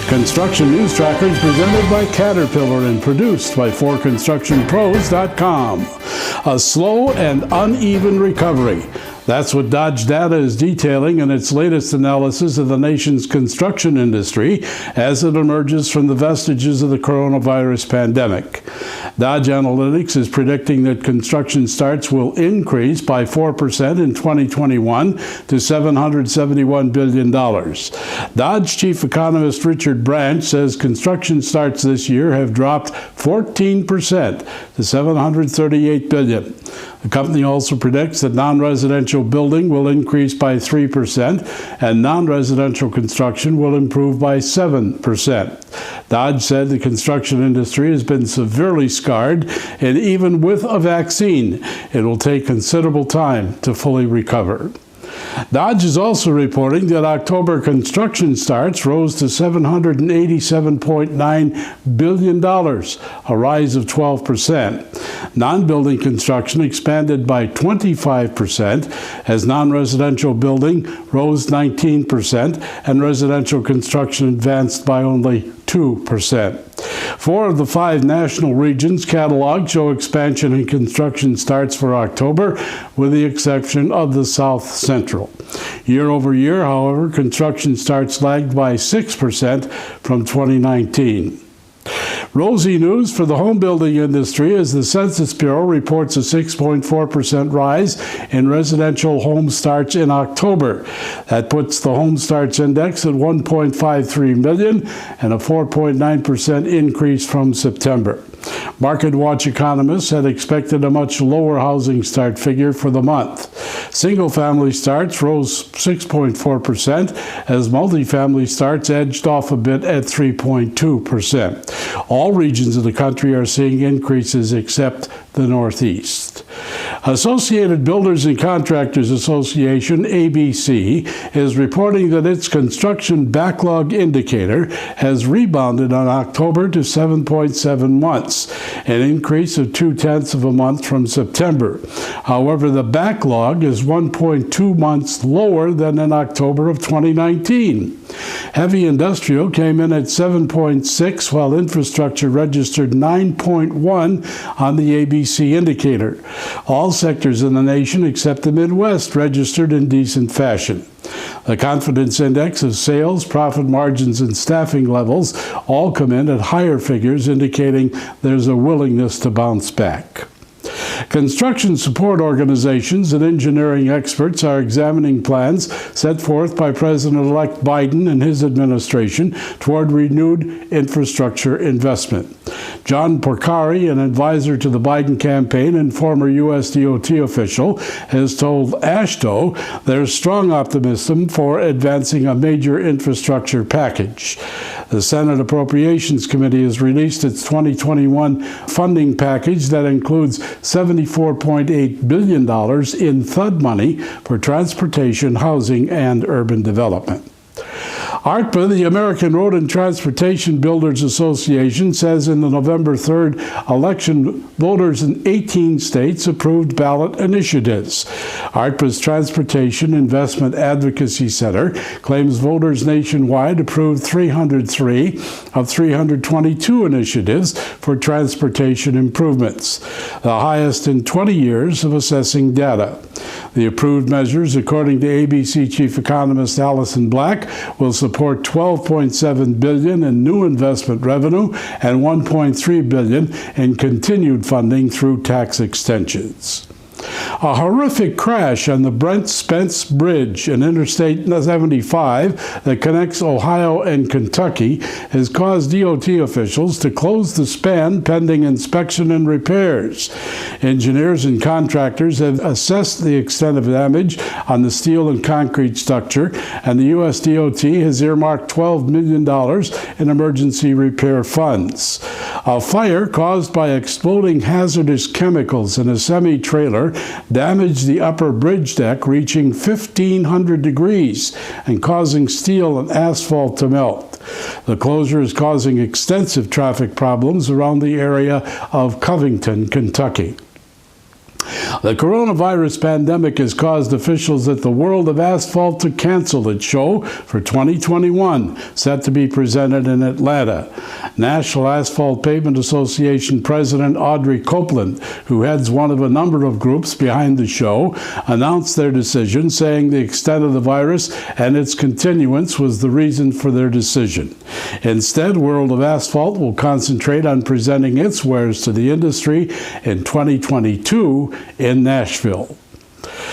Construction News Tracker is presented by Caterpillar and produced by 4constructionpros.com. A slow and uneven recovery. That's what Dodge Data is detailing in its latest analysis of the nation's construction industry as it emerges from the vestiges of the coronavirus pandemic. Dodge Analytics is predicting that construction starts will increase by 4% in 2021 to $771 billion. Dodge Chief Economist Richard Branch says construction starts this year have dropped 14% to $738 billion. The company also predicts that non-residential building will increase by 3% and non-residential construction will improve by 7%. Dodge said the construction industry has been severely scarred, and even with a vaccine, it will take considerable time to fully recover. Dodge is also reporting that October construction starts rose to $787.9 billion, a rise of 12%. Non-building construction expanded by 25% as non-residential building rose 19% and residential construction advanced by only 2%. 4 of the 5 national regions cataloged show expansion in construction starts for October, with the exception of the South Central. Year over year, however, construction starts lagged by 6% from 2019. Rosy news for the home building industry as the Census Bureau reports a 6.4% rise in residential home starts in October. That puts the home starts index at 1.53 million and a 4.9% increase from September. Market Watch economists had expected a much lower housing start figure for the month. Single-family starts rose 6.4% as multifamily starts edged off a bit at 3.2%. All regions of the country are seeing increases except the Northeast. Associated Builders and Contractors Association, ABC, is reporting that its construction backlog indicator has rebounded on October to 7.7 months, an increase of 0.2 of a month from September. However, the backlog is 1.2 months lower than in October of 2019. Heavy industrial came in at 7.6, while infrastructure registered 9.1 on the ABC indicator. All sectors in the nation except the Midwest registered in decent fashion. The confidence index of sales, profit margins, and staffing levels all come in at higher figures, indicating there's a willingness to bounce back. Construction support organizations and engineering experts are examining plans set forth by President-elect Biden and his administration toward renewed infrastructure investment. John Porcari, an advisor to the Biden campaign and former U.S. DOT official, has told AASHTO there's strong optimism for advancing a major infrastructure package. The Senate Appropriations Committee has released its 2021 funding package that includes $74.8 billion in THUD money for transportation, housing, and urban development. ARTBA, the American Road and Transportation Builders Association, says in the November 3rd election, voters in 18 states approved ballot initiatives. ARTBA's Transportation Investment Advocacy Center claims voters nationwide approved 303 of 322 initiatives for transportation improvements, the highest in 20 years of assessing data. The approved measures, according to ABC Chief Economist Allison Black, will support $12.7 billion in new investment revenue and $1.3 billion in continued funding through tax extensions. A horrific crash on the Brent Spence Bridge in Interstate 75 that connects Ohio and Kentucky has caused DOT officials to close the span pending inspection and repairs. Engineers and contractors have assessed the extent of damage on the steel and concrete structure, and the U.S. DOT has earmarked $12 million in emergency repair funds. A fire caused by exploding hazardous chemicals in a semi-trailer damaged the upper bridge deck, reaching 1,500 degrees and causing steel and asphalt to melt. The closure is causing extensive traffic problems around the area of Covington, Kentucky. The coronavirus pandemic has caused officials at the World of Asphalt to cancel its show for 2021, set to be presented in Atlanta. National Asphalt Pavement Association President Audrey Copeland, who heads one of a number of groups behind the show, announced their decision, saying the extent of the virus and its continuance was the reason for their decision. Instead, World of Asphalt will concentrate on presenting its wares to the industry in 2022 in Nashville.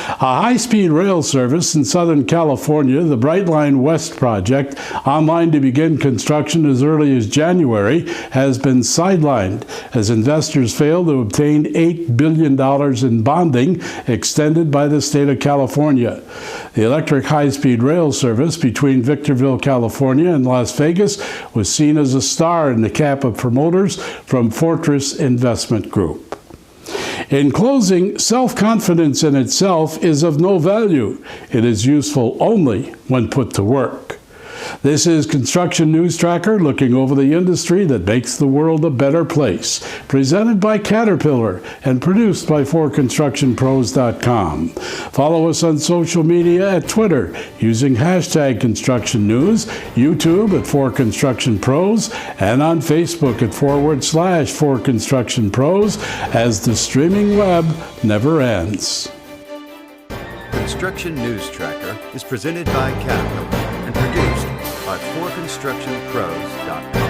A high-speed rail service in Southern California, the Brightline West project, online to begin construction as early as January, has been sidelined as investors failed to obtain $8 billion in bonding extended by the state of California. The electric high-speed rail service between Victorville, California and Las Vegas was seen as a star in the camp of promoters from Fortress Investment Group. In closing, self-confidence in itself is of no value. It is useful only when put to work. This is Construction News Tracker, looking over the industry that makes the world a better place. Presented by Caterpillar and produced by 4constructionpros.com. Follow us on social media at Twitter using hashtag Construction News, YouTube at 4constructionpros, and on Facebook at /4constructionpros, as the streaming web never ends. Construction News Tracker is presented by Caterpillar and produced by 4constructionpros.com.